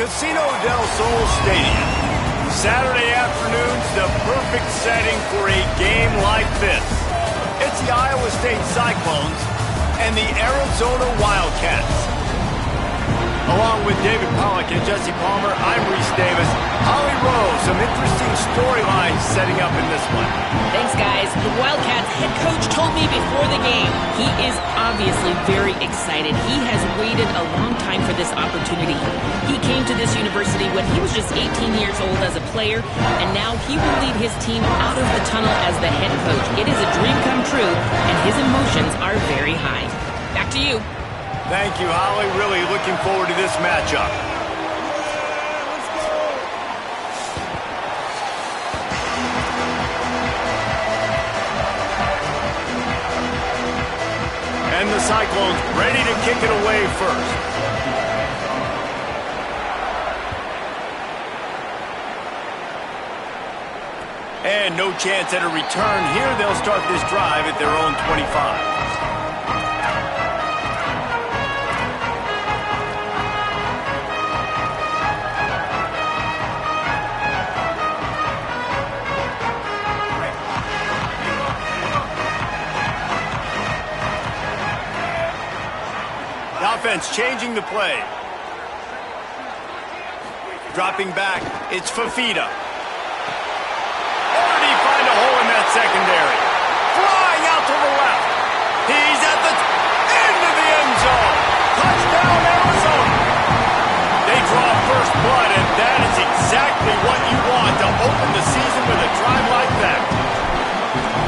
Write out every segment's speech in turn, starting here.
Casino del Sol Stadium. Saturday afternoon's the perfect setting for a game like this. It's the Iowa State Cyclones and the Arizona Wildcats. Along with David Pollack and Jesse Palmer, I'm Reese Davis. Holly Rose, some interesting storylines setting up in this one. Thanks, guys. The Wildcats head coach told me before the game he is obviously very excited. He has waited a long time for this opportunity. He came to this university when he was just 18 years old as a player, and now he will lead his team out of the tunnel as the head coach. It is a dream come true, and his emotions are very high. Back to you. Thank you, Holly. Really looking forward to this matchup. And the Cyclones ready to kick it away first. And no chance at a return here. They'll start this drive at their own 25. Offense changing the play. Dropping back, it's Fifita. Or did he find a hole in that secondary? Flying out to the left. He's at the end of the end zone. Touchdown, Arizona. They draw first blood, and that is exactly what you want to open the season with a drive like that.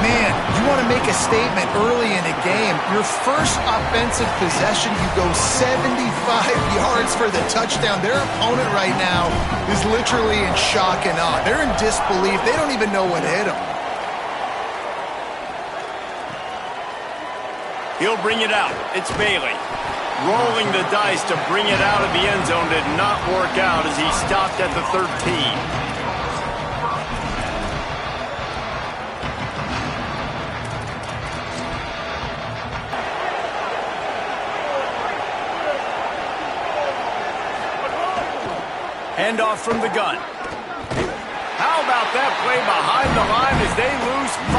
Man, you want to make a statement early in a game. Your first offensive possession, you go 75 yards for the touchdown. Their opponent right now is literally in shock and awe. They're in disbelief. They don't even know what hit them. He'll bring it out. It's Bailey. Rolling the dice to bring it out of the end zone did not work out as he stopped at the 13. Handoff from the gun. How about that play behind the line as they lose 5?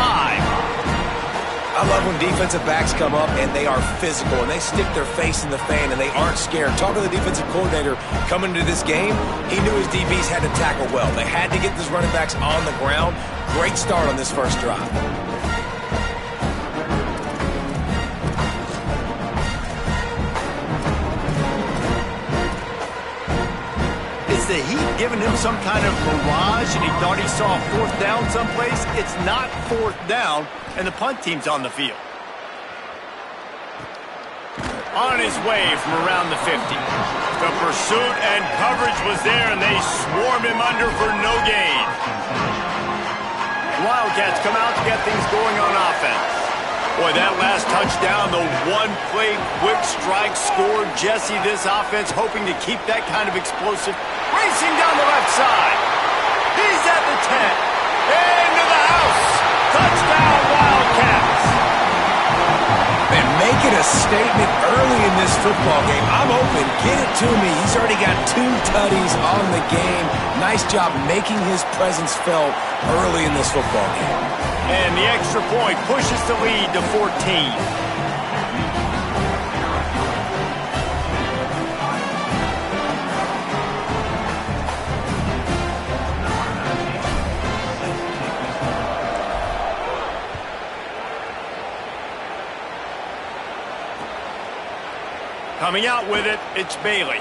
I love when defensive backs come up and they are physical and they stick their face in the fan and they aren't scared. Talk to the defensive coordinator coming into this game. He knew his DBs had to tackle well. They had to get these running backs on the ground. Great start on this first drive. Is the heat giving him some kind of mirage and he thought he saw 4th down someplace? It's not 4th down, and the punt team's on the field. On his way from around the 50. The pursuit and coverage was there, and they swarm him under for no gain. Wildcats come out to get things going on offense. Boy, that last touchdown, the one-play quick strike scored. Jesse, this offense hoping to keep that kind of explosive. Racing down the left side. He's at the 10. Into the house. Touchdown, Wildcats. And making a statement early in this football game. I'm open. Get it to me. He's already got 2 tutties on the game. Nice job making his presence felt early in this football game. And the extra point pushes the lead to 14. Coming out with it, it's Bailey.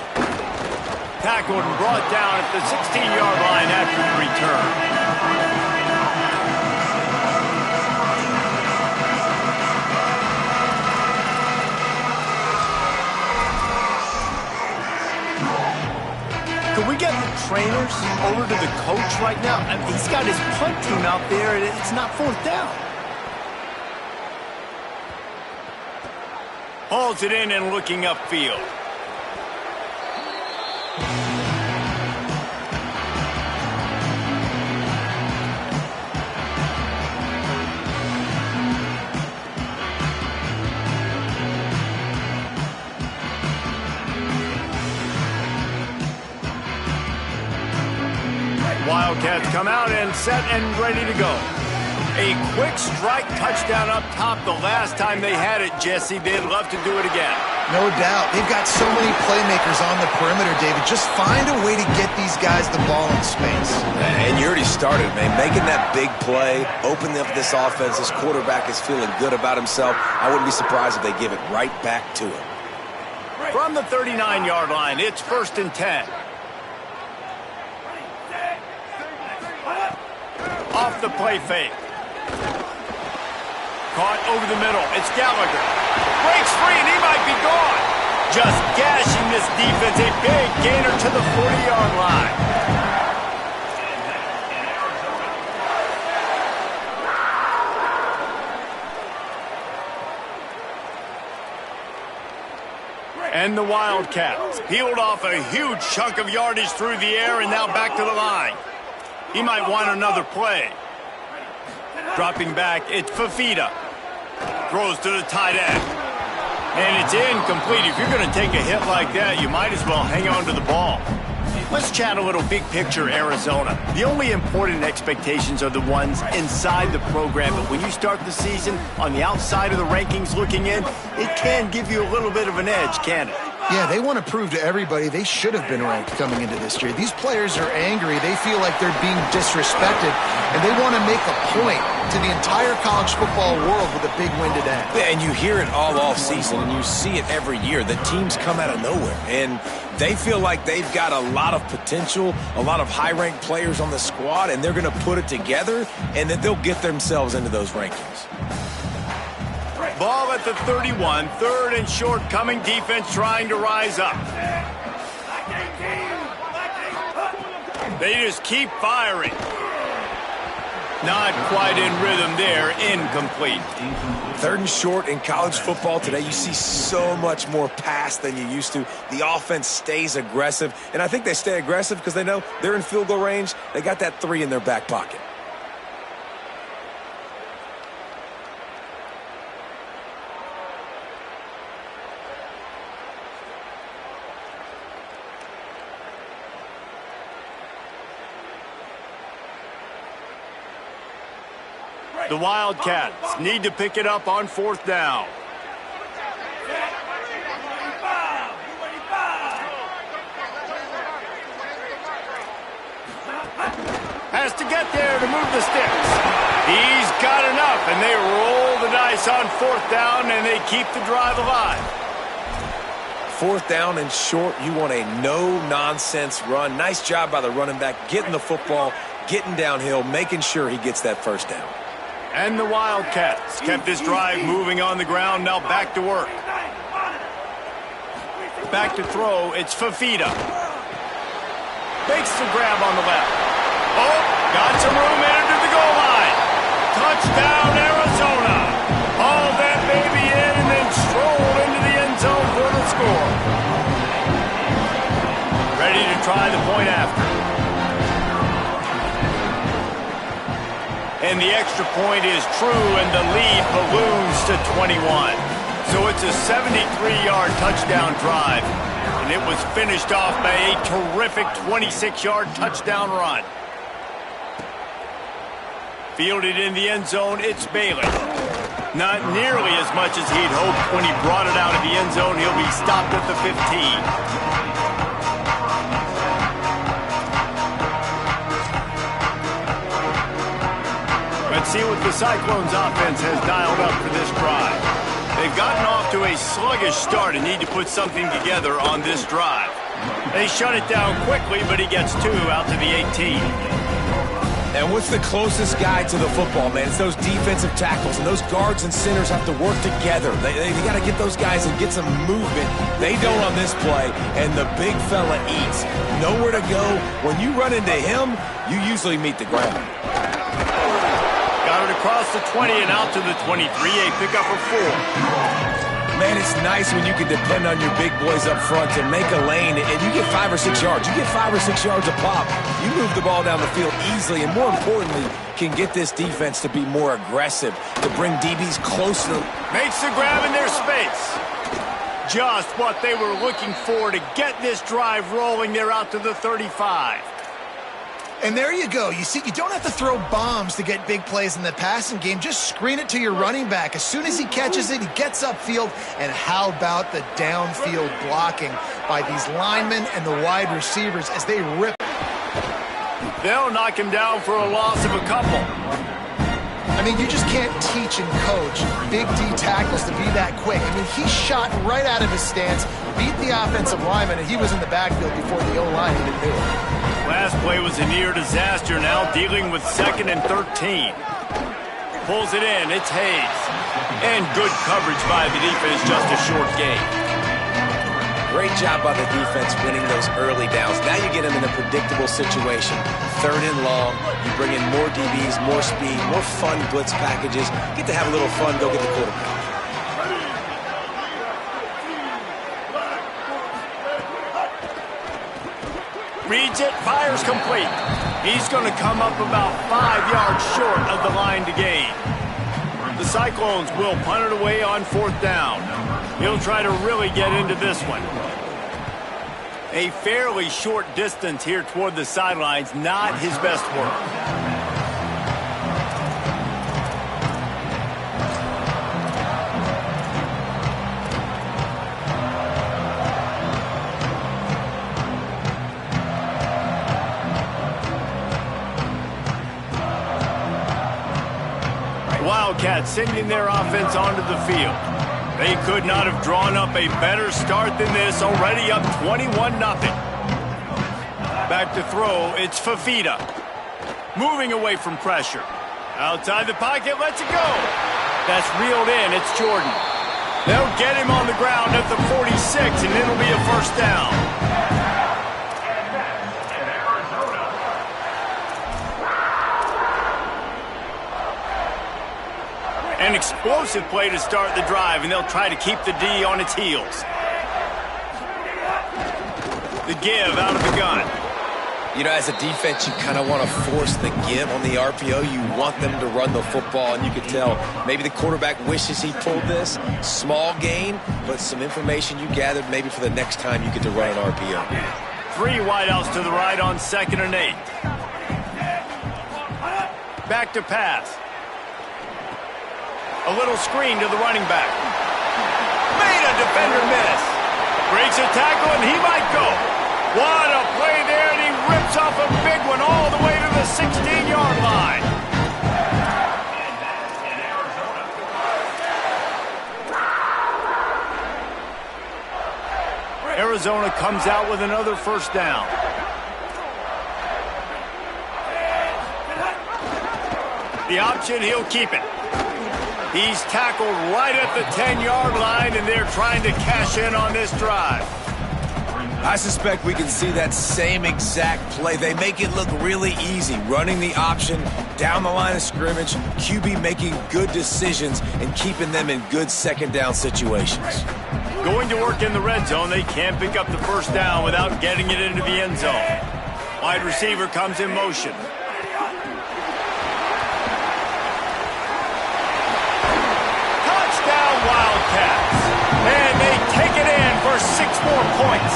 Tackled and brought down at the 16-yard line after the return. Can we get the trainers over to the coach right now? I mean, he's got his punt team out there, and it's not 4th down. Hauls it in and looking upfield. Wildcats come out and set and ready to go. A quick strike touchdown up top the last time they had it, Jesse. They'd love to do it again. No doubt. They've got so many playmakers on the perimeter, David. Just find a way to get these guys the ball in space. And you already started, man. Making that big play, opening up this offense. This quarterback is feeling good about himself. I wouldn't be surprised if they give it right back to him. From the 39-yard line, it's 1st and 10. Off the play fake. Caught over the middle. It's Gallagher. Breaks free, and he might be gone. Just gashing this defense. A big gainer to the 40-yard line. And the Wildcats peeled off a huge chunk of yardage through the air and now back to the line. He might want another play. Dropping back, it's Fafita. Throws to the tight end. And it's incomplete. If you're going to take a hit like that, you might as well hang on to the ball. Let's chat a little big picture Arizona. The only important expectations are the ones inside the program. But when you start the season on the outside of the rankings looking in, it can give you a little bit of an edge, can't it? Yeah, they want to prove to everybody they should have been ranked coming into this year. These players are angry. They feel like they're being disrespected, and they want to make a point to the entire college football world with a big win today. Yeah, and you hear it all off season, and you see it every year. The teams come out of nowhere, and they feel like they've got a lot of potential, a lot of high-ranked players on the squad, and they're going to put it together, and then they'll get themselves into those rankings. Ball at the 31, 3rd and short, coming defense trying to rise up. They just keep firing. Not quite in rhythm there, incomplete. 3rd and short in college football today, you see so much more pass than you used to. The offense stays aggressive, and I think they stay aggressive because they know they're in field goal range. They got that 3 in their back pocket. The Wildcats need to pick it up on 4th down. Has to get there to move the sticks. He's got enough, and they roll the dice on 4th down, and they keep the drive alive. 4th down and short, you want a no-nonsense run. Nice job by the running back, getting the football, getting downhill, making sure he gets that 1st down. And the Wildcats kept this drive moving on the ground, now back to work. Back to throw, it's Fafita. Makes the grab on the left. Oh, got some room into the goal line. Touchdown, Arizona. Haul that baby in and then stroll into the end zone for the score. Ready to try the point after. And the extra point is true, and the lead balloons to 21. So it's a 73-yard touchdown drive, and it was finished off by a terrific 26-yard touchdown run. Fielded in the end zone, it's Bailey. Not nearly as much as he'd hoped when he brought it out of the end zone. He'll be stopped at the 15. Let's see what the Cyclones offense has dialed up for this drive. They've gotten off to a sluggish start and need to put something together on this drive. They shut it down quickly, but he gets 2 out to the 18. And what's the closest guy to the football, man? It's those defensive tackles, and those guards and centers have to work together. They got to get those guys and get some movement. They don't on this play, and the big fella eats. Nowhere to go. When you run into him, you usually meet the ground. Got it across the 20 and out to the 23, a pickup of 4. Man, it's nice when you can depend on your big boys up front to make a lane, and you get 5 or 6 yards. You get 5 or 6 yards a pop. You move the ball down the field easily, and more importantly, can get this defense to be more aggressive, to bring DBs closer. Makes the grab in their space. Just what they were looking for to get this drive rolling. They're out to the 35. And there you go. You see, you don't have to throw bombs to get big plays in the passing game. Just screen it to your running back. As soon as he catches it, he gets upfield. And how about the downfield blocking by these linemen and the wide receivers as they rip? They'll knock him down for a loss of a couple. I mean, you just can't teach and coach big D tackles to be that quick. I mean, he shot right out of his stance, beat the offensive lineman, and he was in the backfield before the O-line even knew it. Last play was a near disaster, now dealing with 2nd and 13. Pulls it in, it's Hayes. And good coverage by the defense, just a short gain. Great job by the defense winning those early downs. Now you get them in a predictable situation. 3rd and long, you bring in more DBs, more speed, more fun blitz packages. Get to have a little fun, go get the quarterback. Reads it, fires complete. He's going to come up about 5 yards short of the line to gain. The Cyclones will punt it away on 4th down. He'll try to really get into this one. A fairly short distance here toward the sidelines, not his best work. Wildcats sending their offense onto the field. They could not have drawn up a better start than this, already up 21-0. Back to throw, it's Fafita. Moving away from pressure. Outside the pocket, lets it go. That's reeled in, it's Jordan. They'll get him on the ground at the 46, and it'll be a 1st down. An explosive play to start the drive, and they'll try to keep the D on its heels. The give out of the gun. You know, as a defense, you kind of want to force the give on the RPO. You want them to run the football, and you can tell maybe the quarterback wishes he pulled this. Small gain, but some information you gathered maybe for the next time you get to run an RPO. 3 wideouts to the right on 2nd and 8. Back to pass. A little screen to the running back. Made a defender miss. Breaks a tackle, and he might go. What a play there, and he rips off a big one all the way to the 16-yard line. Arizona comes out with another 1st down. The option, he'll keep it. He's tackled right at the 10-yard line, and they're trying to cash in on this drive. I suspect we can see that same exact play. They make it look really easy, running the option down the line of scrimmage, QB making good decisions and keeping them in good 2nd down situations. Going to work in the red zone, they can't pick up the 1st down without getting it into the end zone. Wide receiver comes in motion. Wildcats, and they take it in for 6 more points.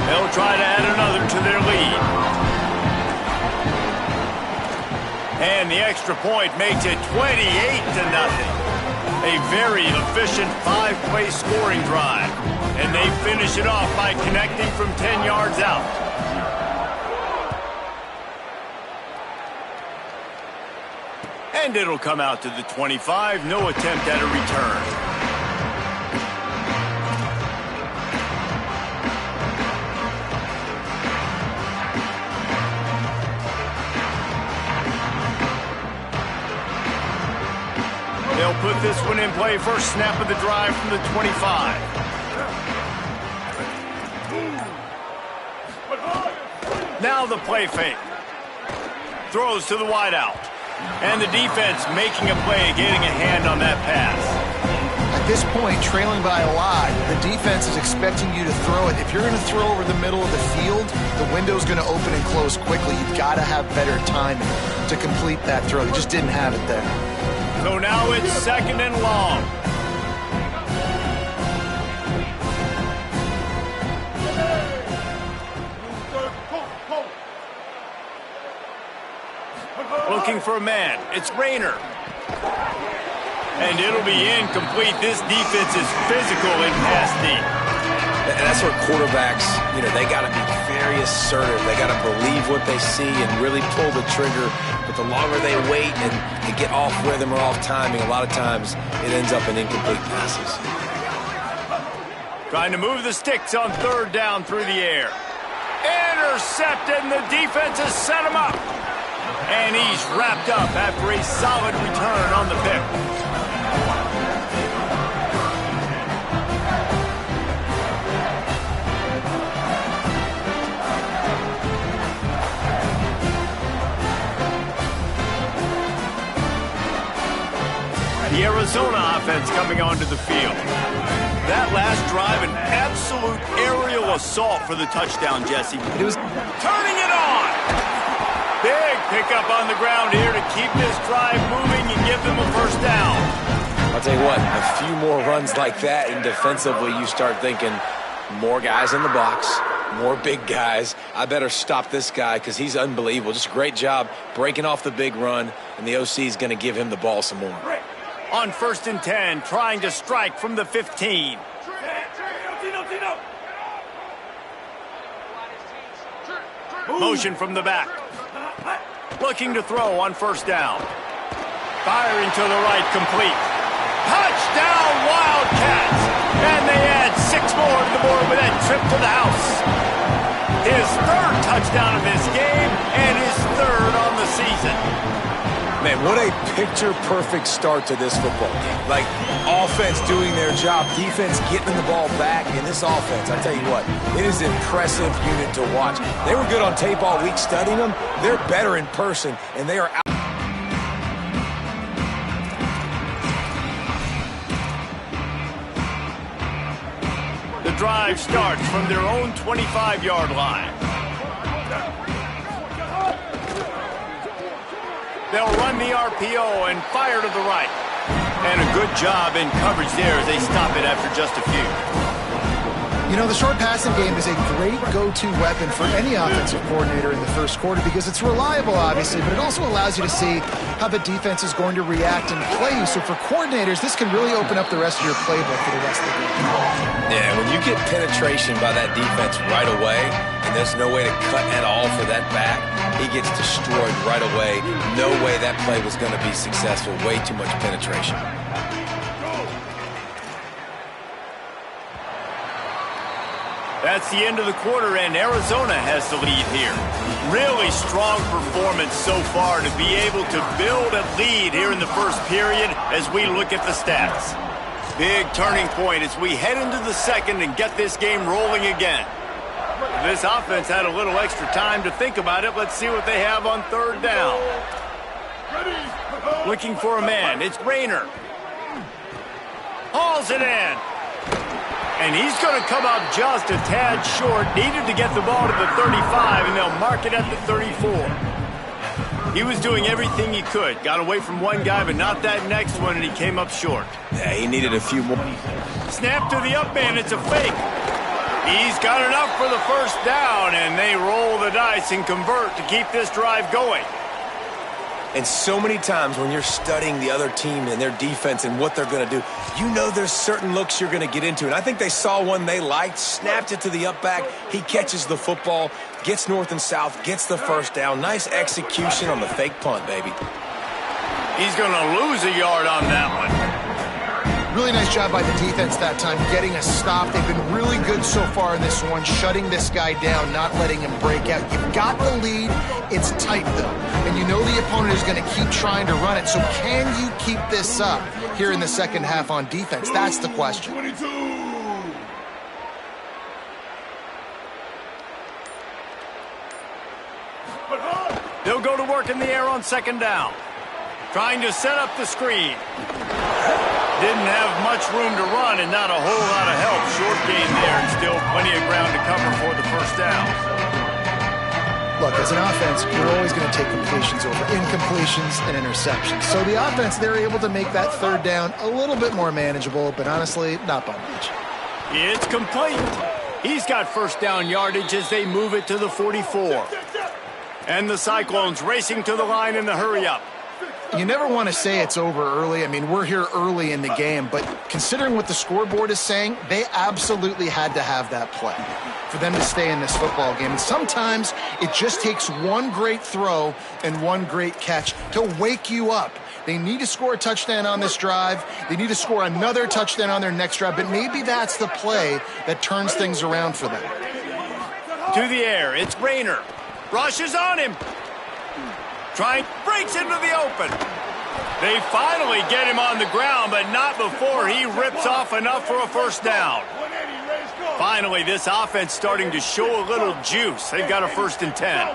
They'll try to add another to their lead. And the extra point makes it 28-0. A very efficient 5-play scoring drive, and they finish it off by connecting from 10 yards out. And it'll come out to the 25. No attempt at a return. They'll put this one in play. First snap of the drive from the 25. Now the play fake. Throws to the wideout. And the defense making a play, getting a hand on that pass. At this point, trailing by a lot, the defense is expecting you to throw it. If you're going to throw over the middle of the field, the window's going to open and close quickly. You've got to have better timing to complete that throw. They just didn't have it there. So now it's 2nd and long. looking for a man. It's Rayner. And it'll be incomplete. This defense is physical in pass deep. And that's where quarterbacks, they got to be very assertive. They got to believe what they see and really pull the trigger. But the longer they wait and they get off rhythm or off timing, a lot of times it ends up in incomplete passes. Trying to move the sticks on third down through the air. Intercepted, and the defense has set him up. And he's wrapped up after a solid return on the pick. The Arizona offense coming onto the field. That last drive, an absolute aerial assault for the touchdown, Jesse. It was turning it on. Big pickup on the ground here to keep this drive moving and give them a first down. I'll tell you what, a few more runs like that, and defensively you start thinking more guys in the box, more big guys. I better stop this guy because he's unbelievable. Just a great job breaking off the big run, and the OC is going to give him the ball some more. On 1st and 10, trying to strike from the 15. Motion from the back. Looking to throw on 1st down. Firing to the right, complete. Touchdown, Wildcats! And they add 6 more to the board with that trip to the house. His 3rd touchdown of this game and his 3rd on the season. Man, what a picture-perfect start to this football game. Like, offense doing their job, defense getting the ball back. In this offense, I tell you what, it is an impressive unit to watch. They were good on tape all week studying them. They're better in person, and they are out. The drive starts from their own 25-yard line. They'll run the RPO and fire to the right. And a good job in coverage there as they stop it after just a few. The short passing game is a great go-to weapon for any offensive coordinator in the first quarter because it's reliable, obviously, but it also allows you to see how the defense is going to react and play you. So for coordinators, this can really open up the rest of your playbook for the rest of the game. Yeah, when you get penetration by that defense right away, and there's no way to cut at all for that back, he gets destroyed right away. No way that play was going to be successful. Way too much penetration. That's the end of the quarter, and Arizona has the lead here. Really strong performance so far to be able to build a lead here in the first period as we look at the stats. Big turning point as we head into the second and get this game rolling again. This offense had a little extra time to think about it. Let's see what they have on 3rd down. Looking for a man. It's Rayner. Hauls it in. And he's going to come up just a tad short. Needed to get the ball to the 35, and they'll mark it at the 34. He was doing everything he could. Got away from one guy, but not that next one, and he came up short. Yeah, he needed a few more. Snap to the up man. It's a fake. He's got enough for the first down, and they roll the dice and convert to keep this drive going. And so many times when you're studying the other team and their defense and what they're going to do, there's certain looks you're going to get into. And I think they saw one they liked, snapped it to the up back. He catches the football, gets north and south, gets the first down. Nice execution on the fake punt, baby. He's going to lose a yard on that one. Really nice job by the defense that time, getting a stop. They've been really good so far in this one, shutting this guy down, not letting him break out. You've got the lead. It's tight, though. And the opponent is going to keep trying to run it. So can you keep this up here in the second half on defense? That's the question. They'll go to work in the air on 2nd down. Trying to set up the screen. Didn't have much room to run and not a whole lot of help. Short gain there and still plenty of ground to cover for the first down. Look, as an offense, we're always going to take completions over incompletions and interceptions. So the offense, they're able to make that 3rd down a little bit more manageable, but honestly, not by much. It's complete. He's got first down yardage as they move it to the 44. And the Cyclones racing to the line in the hurry-up. You never want to say it's over early. I mean, we're here early in the game, but considering what the scoreboard is saying, they absolutely had to have that play for them to stay in this football game. And sometimes it just takes one great throw and one great catch to wake you up. They need to score a touchdown on this drive. They need to score another touchdown on their next drive, but maybe that's the play that turns things around for them. To the air, it's Rayner. Rushes on him. Breaks into the open. They finally get him on the ground, but not before he rips off enough for a first down. Finally, this offense starting to show a little juice. They've got a 1st and 10.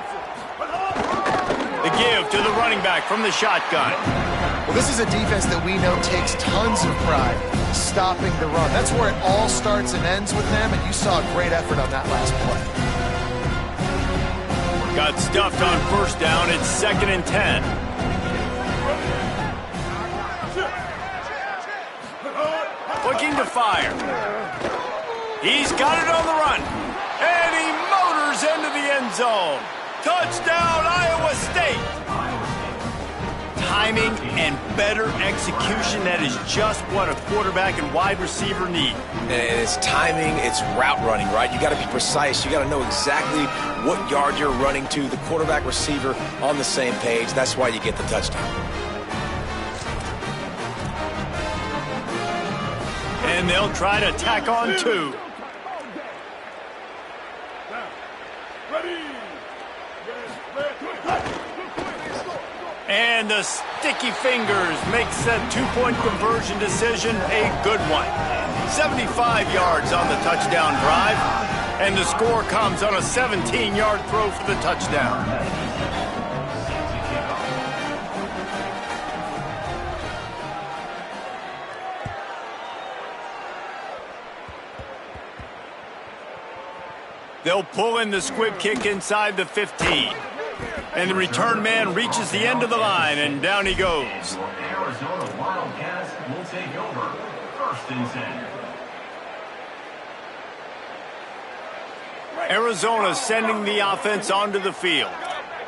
The give to the running back from the shotgun. Well, this is a defense that we know takes tons of pride stopping the run. That's where it all starts and ends with them, and you saw a great effort on that last play. Got stuffed on 1st down. It's 2nd and 10. Looking to fire. He's got it on the run. And he motors into the end zone. Touchdown, Iowa State. Timing and better execution, that is just what a quarterback and wide receiver need. And it's timing, it's route running, right? You got to be precise. You got to know exactly what yard you're running to. The quarterback, receiver on the same page. That's why you get the touchdown. And they'll try to tack on 2. And the sticky fingers makes that 2-point conversion decision a good one. 75 yards on the touchdown drive. And the score comes on a 17-yard throw for the touchdown. They'll pull in the squib kick inside the 15. And the return man reaches the end of the line, and down he goes. Arizona Wildcats will take over 1st and 10. Arizona sending the offense onto the field.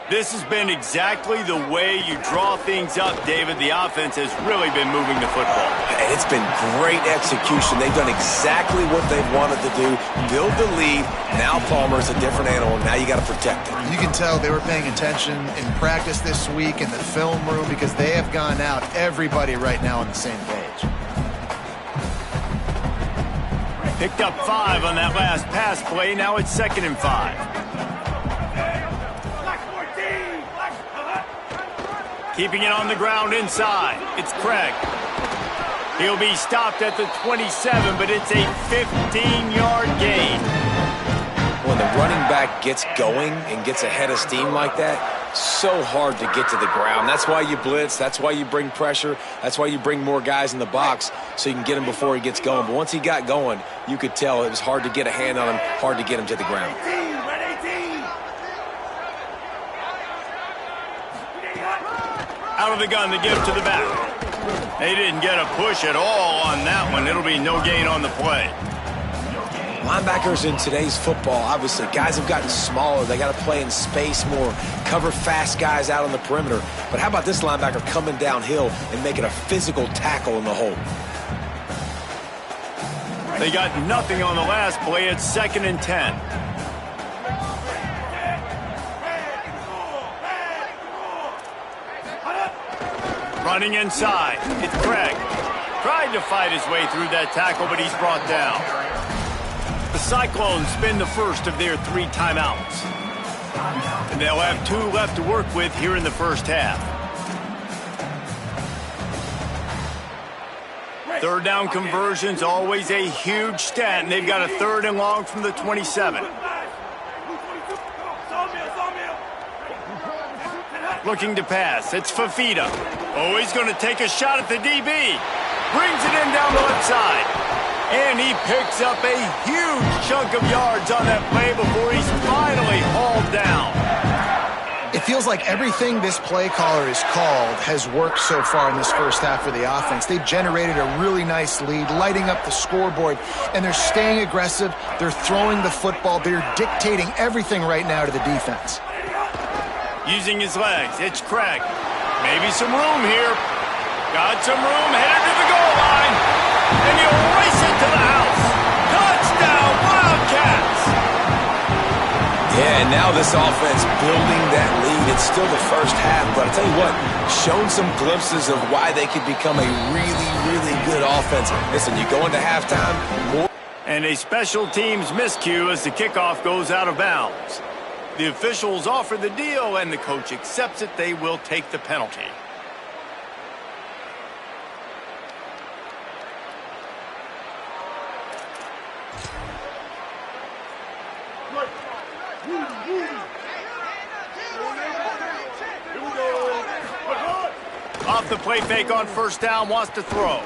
This has been exactly the way you draw things up, David. The offense has really been moving the football. And it's been great execution. They've done exactly what they've wanted to do. Build the lead. Now Palmer's a different animal. Now you got to protect it. You can tell they were paying attention in practice this week in the film room because they have gone out, everybody right now on the same page. Picked up 5 on that last pass play. Now it's 2nd and 5. Keeping it on the ground inside. It's Craig. He'll be stopped at the 27, but it's a 15-yard gain. When the running back gets going and gets ahead of steam like that, so hard to get to the ground. That's why you blitz. That's why you bring pressure. That's why you bring more guys in the box so you can get him before he gets going. But once he got going, you could tell it was hard to get a hand on him, hard to get him to the ground. Out of the gun, the give to the back. They didn't get a push at all on that one. It'll be no gain on the play. Linebackers in today's football, obviously, guys have gotten smaller. They got to play in space more, cover fast guys out on the perimeter. But how about this linebacker coming downhill and making a physical tackle in the hole? They got nothing on the last play. It's 2nd and 10. Running inside, it's Craig. Tried to fight his way through that tackle, but he's brought down. The Cyclones spend the first of their 3 timeouts. And they'll have 2 left to work with here in the first half. 3rd down conversion's always a huge stat, and they've got a 3rd and long from the 27. Looking to pass. It's Fafita. Oh, he's going to take a shot at the DB. Brings it in down the left side. And he picks up a huge chunk of yards on that play before he's finally hauled down. It feels like everything this play caller has called has worked so far in this first half for the offense. They've generated a really nice lead, lighting up the scoreboard, and they're staying aggressive. They're throwing the football. They're dictating everything right now to the defense. Using his legs, it's Craig. Maybe some room here. Got some room, headed to the goal line. And he'll race it to the house. Touchdown, Wildcats! Yeah, and now this offense building that lead. It's still the first half, but I'll tell you what, shown some glimpses of why they could become a really, really good offense. Listen, you go into halftime, more... And a special teams miscue as the kickoff goes out of bounds. The officials offer the deal, and the coach accepts it. They will take the penalty. Off the play fake on first down, wants to throw.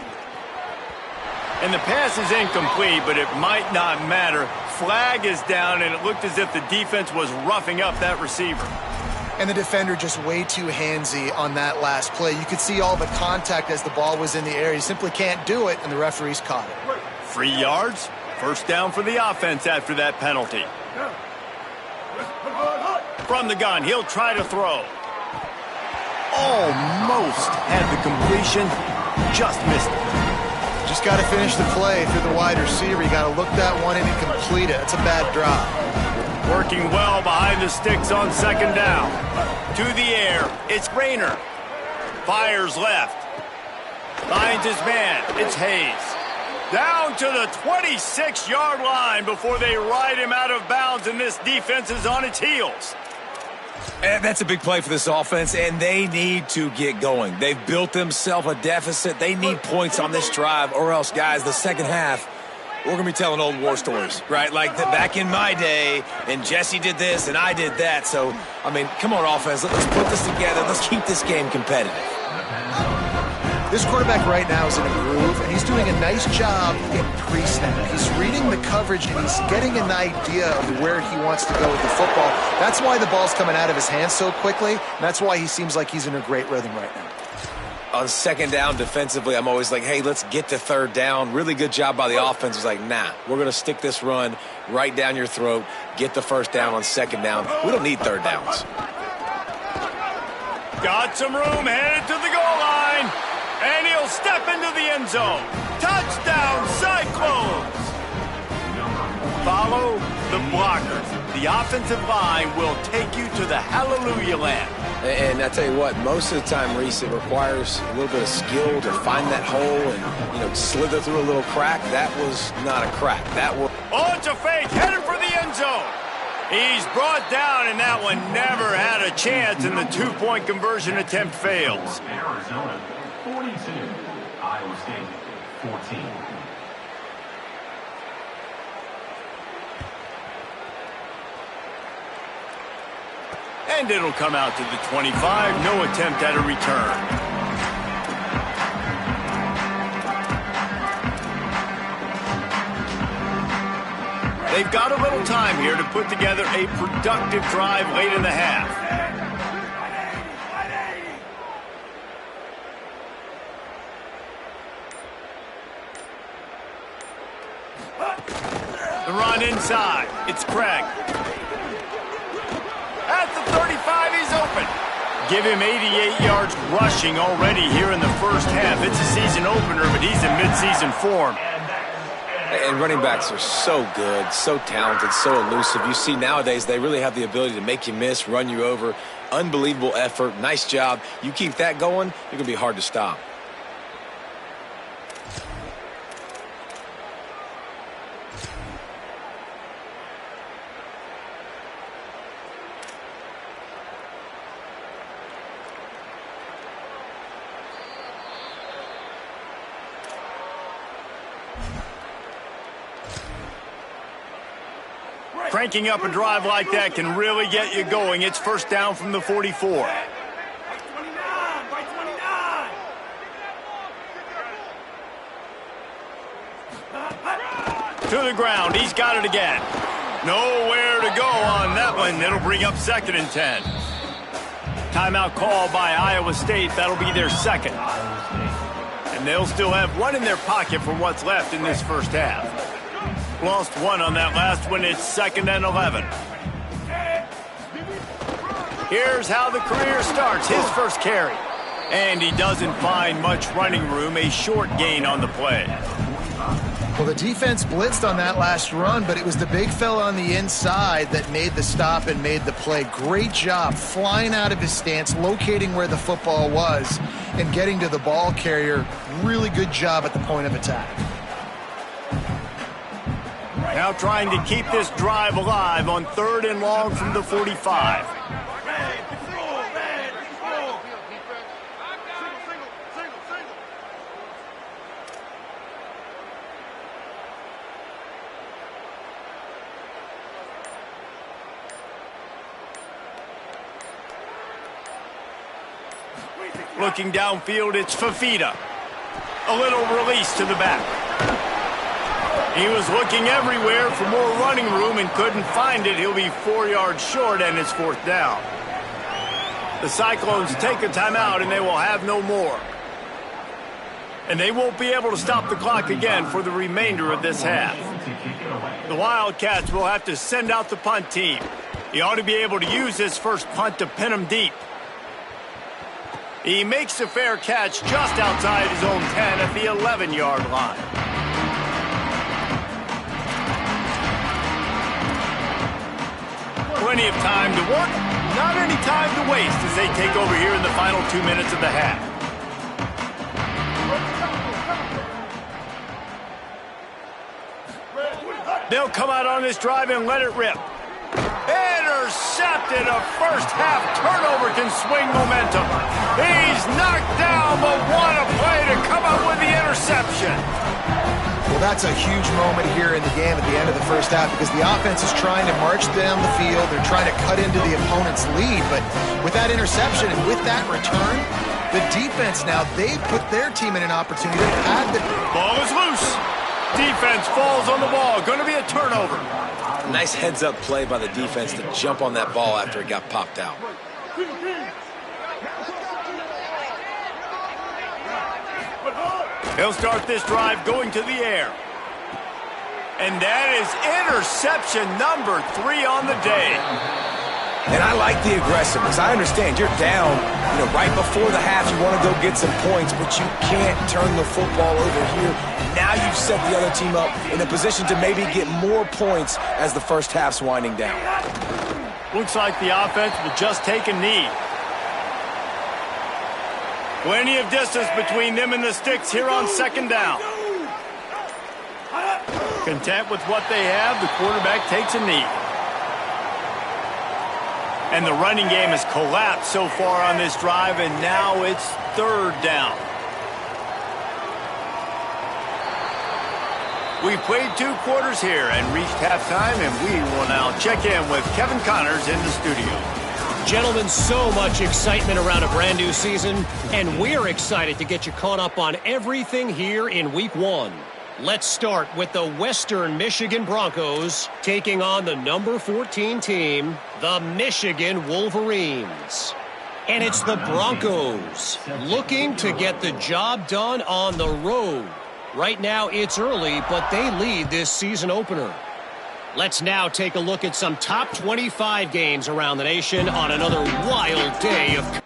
And the pass is incomplete, but it might not matter. Flag is down, and it looked as if the defense was roughing up that receiver. And the defender just way too handsy on that last play. You could see all the contact as the ball was in the air. He simply can't do it, and the referees caught it. 3 yards, first down for the offense after that penalty. From the gun, he'll try to throw. Almost had the completion, just missed it. Just got to finish the play through the wide receiver. You got to look that one in and complete it. It's a bad drop. Working well behind the sticks on second down. To the air, it's Rayner. Fires left. Finds his man, it's Hayes. Down to the 26-yard line before they ride him out of bounds, and this defense is on its heels. And that's a big play for this offense, and they need to get going. They've built themselves a deficit. They need points on this drive, or else, guys, the second half, we're going to be telling old war stories, right? Like back in my day, and Jesse did this, and I did that. So, I mean, come on, offense. Let's put this together. Let's keep this game competitive. This quarterback right now is in a groove, and he's doing a nice job in pre-snap. He's reading the coverage, and he's getting an idea of where he wants to go with the football. That's why the ball's coming out of his hands so quickly, and that's why he seems like he's in a great rhythm right now. On second down defensively, I'm always like, hey, let's get to third down. Really good job by the offense. It's like, nah, we're going to stick this run right down your throat, get the first down on second down. We don't need third downs. Got some room, headed to the goal line. And he'll step into the end zone. Touchdown, Cyclones! Follow the blockers. The offensive line will take you to the hallelujah land. And I tell you what, most of the time, Reese, it requires a little bit of skill to find that hole and, slither through a little crack. That was not a crack. That was... Oh, it's a fake, headed for the end zone. He's brought down, and that one never had a chance, and the two-point conversion attempt fails. Arizona 42, Iowa State 14. And it'll come out to the 25. No attempt at a return. They've got a little time here to put together a productive drive late in the half. The run inside. It's Craig. At the 35, he's open. Give him 88 yards rushing already here in the first half. It's a season opener, but he's in midseason form. And running backs are so good, so talented, so elusive. You see nowadays they really have the ability to make you miss, run you over. Unbelievable effort. Nice job. You keep that going, you're going to be hard to stop. Cranking up a drive like that can really get you going. It's first down from the 44. To the ground. He's got it again. Nowhere to go on that one. It'll bring up second and 10. Timeout call by Iowa State. That'll be their second. And they'll still have one in their pocket for what's left in this first half. Lost one on that last one. It's second and 11. Here's how the career starts. His first carry. And he doesn't find much running room. A short gain on the play. Well, the defense blitzed on that last run, but it was the big fella on the inside that made the stop and made the play. Great job flying out of his stance, locating where the football was, and getting to the ball carrier. Really good job at the point of attack. Now trying to keep this drive alive on 3rd and long from the 45. Looking downfield, it's Fafita. A little release to the back. He was looking everywhere for more running room and couldn't find it. He'll be 4 yards short, and it's 4th down. The Cyclones take a timeout, and they will have no more. And they won't be able to stop the clock again for the remainder of this half. The Wildcats will have to send out the punt team. He ought to be able to use his first punt to pin him deep. He makes a fair catch just outside his own 10 at the 11-yard line. Plenty of time to work, not any time to waste as they take over here in the final 2 minutes of the half. They'll come out on this drive and let it rip. Intercepted. A first-half turnover can swing momentum. He's knocked down, but what a play to come up with the interception. Well, that's a huge moment here in the game at the end of the first half because the offense is trying to march down the field. They're trying to cut into the opponent's lead, but with that interception and with that return, the defense now, they put their team in an opportunity to add the... Ball is loose. Defense falls on the ball. Going to be a turnover. Nice heads-up play by the defense to jump on that ball after it got popped out. He'll start this drive going to the air. And that is interception number 3 on the day. And I like the aggressiveness. I understand you're down, right before the half. You want to go get some points, but you can't turn the football over here. Now you've set the other team up in a position to maybe get more points as the first half's winding down. Looks like the offense will just take a knee. Plenty of distance between them and the sticks here on 2nd down. Content with what they have, the quarterback takes a knee. And the running game has collapsed so far on this drive, and now it's 3rd down. We played 2 quarters here and reached halftime, and we will now check in with Kevin Connors in the studio. Gentlemen, so much excitement around a brand new season, and we're excited to get you caught up on everything here in Week 1. Let's start with the Western Michigan Broncos taking on the number 14 team, the Michigan Wolverines. And it's the Broncos looking to get the job done on the road. Right now it's early, but they lead this season opener. Let's now take a look at some top 25 games around the nation on another wild day of